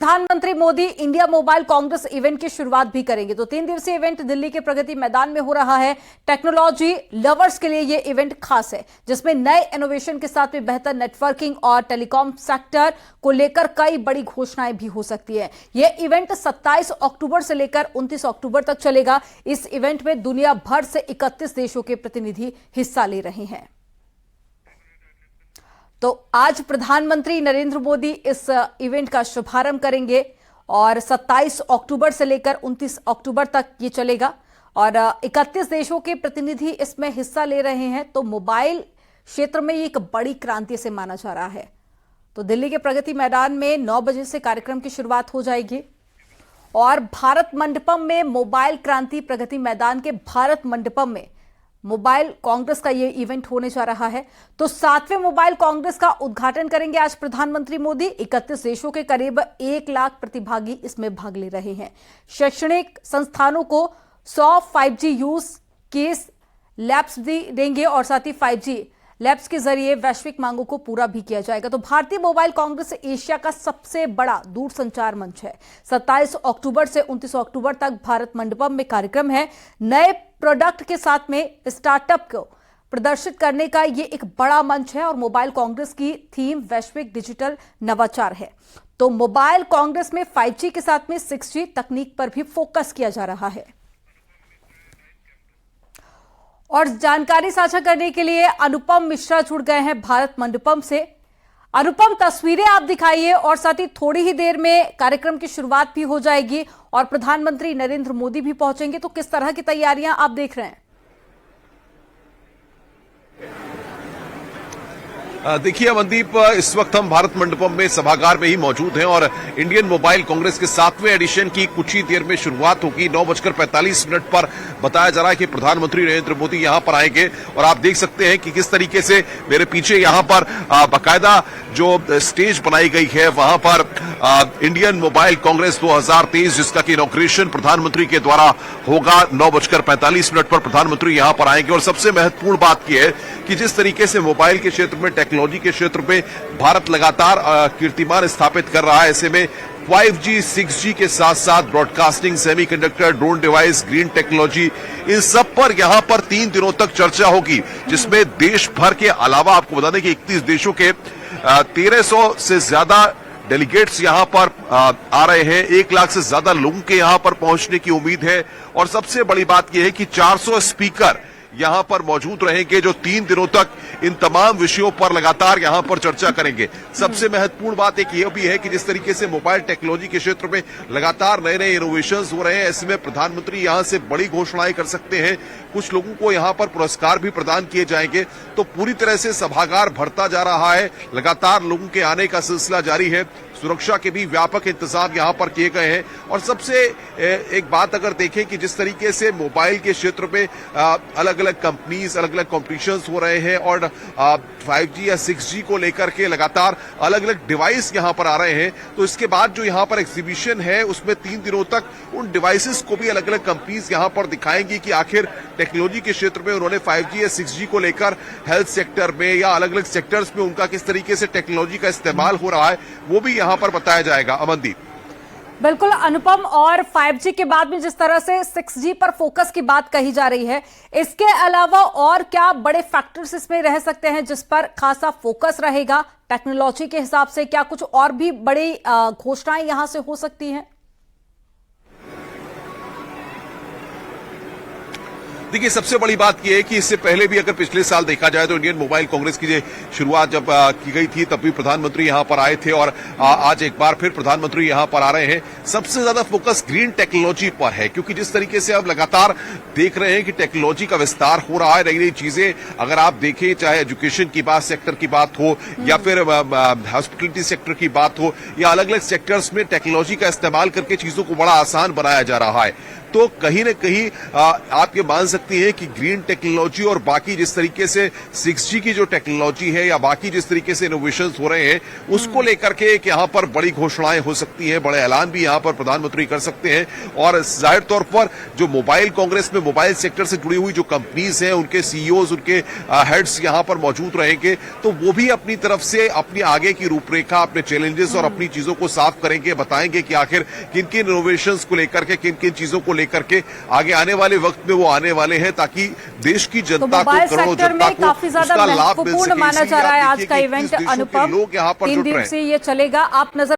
प्रधानमंत्री Modi India mobile Congress event की शुरुआत भी करेंगे। तो 3 दिवसीय इवेंट दिल्ली के प्रगति मैदान में हो रहा है। टेक्नोलॉजी लवर्स के लिए यह इवेंट खास है, जिसमें नए इनोवेशन के साथ में बेहतर नेटवर्किंग और टेलीकॉम सेक्टर को लेकर कई बड़ी घोषणाएं भी हो सकती है। यह इवेंट 27 अक्टूबर से लेकर 29 अक्टूबर तक चलेगा। इस इवेंट में दुनिया भर से 31 देशों के प्रतिनिधि हिस्सा ले रहे हैं। तो आज प्रधानमंत्री नरेंद्र मोदी इस इवेंट का शुभारंभ करेंगे और 27 अक्टूबर से लेकर 29 अक्टूबर तक ये चलेगा और 31 देशों के प्रतिनिधि इसमें हिस्सा ले रहे हैं। तो मोबाइल क्षेत्र में ये एक बड़ी क्रांति से माना जा रहा है। तो दिल्ली के प्रगति मैदान में 9 बजे से कार्यक्रम की शुरुआत हो जाएगी और भारत मंडपम में मोबाइल क्रांति प्रगति मैदान के भारत मंडपम में मोबाइल कांग्रेस का यह इवेंट होने जा रहा है। तो 7वें मोबाइल कांग्रेस का उद्घाटन करेंगे आज प्रधानमंत्री मोदी। 31 देशों के करीब 1 लाख प्रतिभागी इसमें भाग ले रहे हैं। शैक्षणिक संस्थानों को 100 5G यूज केस लैब्स भी देंगे और साथ ही 5G लैब्स के जरिए वैश्विक मांगों को पूरा भी किया जाएगा। तो भारतीय मोबाइल कांग्रेस एशिया का सबसे बड़ा दूरसंचार मंच है। 27 अक्टूबर से 29 अक्टूबर तक भारत मंडपम में कार्यक्रम है। नए प्रोडक्ट के साथ में स्टार्टअप को प्रदर्शित करने का यह एक बड़ा मंच है और मोबाइल कांग्रेस की थीम वैश्विक डिजिटल नवाचार है। तो मोबाइल कांग्रेस में 5G के साथ में 6G तकनीक पर भी फोकस किया जा रहा है। और जानकारी साझा करने के लिए अनुपम मिश्रा जुड़ गए हैं भारत मंडपम से। अनुपम, तस्वीरें आप दिखाइए और साथ ही थोड़ी ही देर में कार्यक्रम की शुरुआत भी हो जाएगी और प्रधानमंत्री नरेंद्र मोदी भी पहुंचेंगे। तो किस तरह की तैयारियां आप देख रहे हैं? देखिए अमनदीप, इस वक्त हम भारत मंडपम में सभागार में ही मौजूद हैं और इंडियन मोबाइल कांग्रेस के 7वें एडिशन की कुछ ही देर में शुरुआत होगी। 9:45 पर बताया जा रहा है कि प्रधानमंत्री नरेंद्र मोदी यहां पर आएंगे और आप देख सकते हैं कि किस तरीके से मेरे पीछे यहां पर बाकायदा जो स्टेज बनाई गई है वहां पर इंडियन मोबाइल कांग्रेस 2023 जिसका कि इनॉग्रेशन प्रधानमंत्री के द्वारा होगा। 9:45 पर प्रधानमंत्री यहां पर आएंगे और सबसे महत्वपूर्ण बात यह है कि जिस तरीके से मोबाइल के क्षेत्र में, टेक्नोलॉजी के क्षेत्र में भारत लगातार कीर्तिमान स्थापित कर रहा है, ऐसे में 5G 6G के साथ साथ broadcasting, semiconductor, drone device, green technology, इन सब पर यहां पर 3 दिनों तक चर्चा होगी, जिसमें देश भर के अलावा आपको बता दें कि 31 देशों के 1300 से ज्यादा डेलीगेट्स यहां पर आ रहे हैं। 1 लाख से ज्यादा लोगों के यहां पर पहुंचने की उम्मीद है और सबसे बड़ी बात यह है कि 400 स्पीकर यहां पर मौजूद रहेंगे जो 3 दिनों तक इन तमाम विषयों पर लगातार यहां पर चर्चा करेंगे। सबसे महत्वपूर्ण बात एक यह भी है कि जिस तरीके से मोबाइल टेक्नोलॉजी के क्षेत्र में लगातार नए नए इनोवेशंस हो रहे हैं, ऐसे में प्रधानमंत्री यहां से बड़ी घोषणाएं कर सकते हैं। कुछ लोगों को यहां पर पुरस्कार भी प्रदान किए जाएंगे। तो पूरी तरह से सभागार भरता जा रहा है, लगातार लोगों के आने का सिलसिला जारी है। सुरक्षा के भी व्यापक इंतजाम यहां पर किए गए हैं और सबसे एक बात अगर देखें कि जिस तरीके से मोबाइल के क्षेत्र में अलग अलग कंपनीज, अलग अलग कॉम्पिटिशन्स हो रहे हैं और 5G या 6G को लेकर के लगातार अलग अलग डिवाइस यहां पर आ रहे हैं, तो इसके बाद जो यहां पर एग्जीबिशन है उसमें 3 दिनों तक उन डिवाइसेस को भी अलग अलग कंपनीज यहां पर दिखाएंगी कि आखिर टेक्नोलॉजी के क्षेत्र में उन्होंने 5G या 6G को लेकर हेल्थ सेक्टर में या अलग अलग सेक्टर्स में उनका किस तरीके से टेक्नोलॉजी का इस्तेमाल हो रहा है, वो भी यहां पर बताया जाएगा। अमनदीप। बिल्कुल अनुपम, और 5G के बाद में जिस तरह से 6G पर फोकस की बात कही जा रही है, इसके अलावा और क्या बड़े फैक्टर्स इसमें रह सकते हैं जिस पर खासा फोकस रहेगा टेक्नोलॉजी के हिसाब से? क्या कुछ और भी बड़ी घोषणाएं यहां से हो सकती हैं? देखिए सबसे बड़ी बात यह है कि इससे पहले भी अगर पिछले साल देखा जाए तो इंडियन मोबाइल कांग्रेस की शुरुआत जब की गई थी तब भी प्रधानमंत्री यहां पर आए थे और आज एक बार फिर प्रधानमंत्री यहां पर आ रहे हैं। सबसे ज्यादा फोकस ग्रीन टेक्नोलॉजी पर है, क्योंकि जिस तरीके से अब लगातार देख रहे हैं कि टेक्नोलॉजी का विस्तार हो रहा है, नई नई चीजें अगर आप देखें, चाहे एजुकेशन की बात, सेक्टर की बात हो या फिर हॉस्पिटलिटी सेक्टर की बात हो या अलग अलग सेक्टर्स में टेक्नोलॉजी का इस्तेमाल करके चीजों को बड़ा आसान बनाया जा रहा है। तो कहीं न कहीं आप ये मान सकती हैं कि ग्रीन टेक्नोलॉजी और बाकी जिस तरीके से 6G की जो टेक्नोलॉजी है या बाकी जिस तरीके से इनोवेशंस हो रहे हैं उसको लेकर के एक यहाँ पर बड़ी घोषणाएं हो सकती हैं, बड़े ऐलान भी यहाँ पर प्रधानमंत्री कर सकते हैं। और जाहिर तौर पर जो मोबाइल कांग्रेस में मोबाइल सेक्टर से जुड़ी हुई जो कंपनीज हैं उनके सीईओज, उनके हेड्स यहाँ पर मौजूद रहेंगे, तो वो भी अपनी तरफ से अपनी आगे की रूपरेखा, अपने चैलेंजेस और अपनी चीजों को साफ करेंगे, बताएंगे कि आखिर किन किन इनोवेशंस को लेकर के, किन किन चीजों को लेकर के आगे आने वाले वक्त में वो आने वाले हैं, ताकि देश की जनता को, करोड़ों जनता को काफी ज्यादा उसका लाभ मिल महत्वपूर्ण सके। माना जा रहा है आज देखिए का कि इवेंट। किस देशों के अनुपम, लोग यहाँ पर 3 जुट रहे दिन हैं। से ये चलेगा। आप नजर